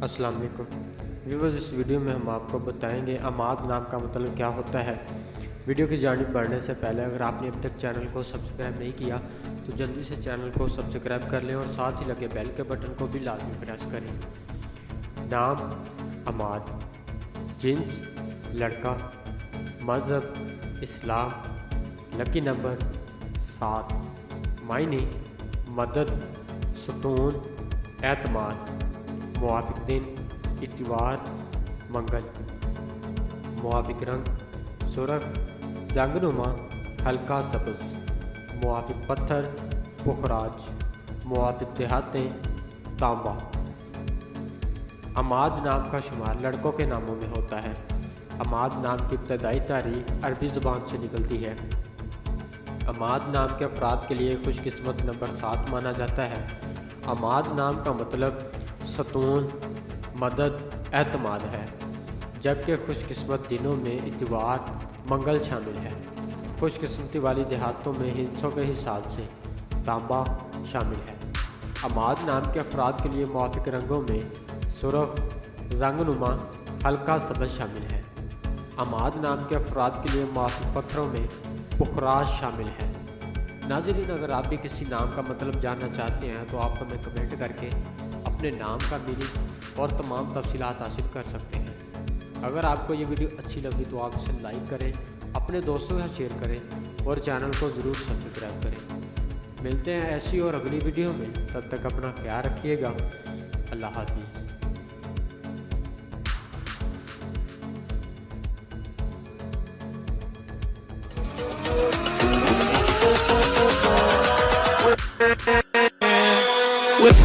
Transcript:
अस्सलाम वालेकुम व्यूअर्स, इस वीडियो में हम आपको बताएंगे अमाद नाम का मतलब क्या होता है। वीडियो की जानिब बढ़ने से पहले अगर आपने अब तक चैनल को सब्सक्राइब नहीं किया तो जल्दी से चैनल को सब्सक्राइब कर लें और साथ ही लगे बेल के बटन को भी लाजमी प्रेस करें। नाम अमाद, जिन्स लड़का, मज़हब इस्लाम, लकी नंबर 7, मायने मदद, सुतून, एतमाद, मुआफिक दिन इतवार मंगल, मुआफिक रंग सुरख जंगनुमा हल्का सब्ज, मुआफिक पत्थर पुखराज, मुआफिक देहातें तांबा। अमाद नाम का शुमार लड़कों के नामों में होता है। अमाद नाम की इब्तदाई तारीख अरबी ज़ुबान से निकलती है। अमाद नाम के अफराद के लिए खुशकिस्मत नंबर 7 माना जाता है। अमाद नाम का मतलब सतून, मदद, एतमाद है, जबकि खुशकिस्मत दिनों में इतवार मंगल शामिल है। खुशकिस्मती वाली देहातों में हिंसों के हिसाब से तांबा शामिल है। अमाद नाम के अफराद के लिए मुआफिक रंगों में सुरख जंगनुमा हल्का सब्ज शामिल है। अमाद नाम के अफराद के लिए मुआफिक पत्थरों में पुखराज शामिल है। नाज़रीन, अगर आप भी किसी नाम का मतलब जानना चाहते हैं तो आप हमें कमेंट करके अपने नाम का मीनिंग और तमाम तफसीलात हासिल कर सकते हैं। अगर आपको ये वीडियो अच्छी लगी तो आप इसे लाइक करें, अपने दोस्तों से शेयर करें और चैनल को ज़रूर सब्सक्राइब करें। मिलते हैं ऐसी और अगली वीडियो में, तब तक अपना ख्याल रखिएगा। अल्लाह हाफ़िज़। With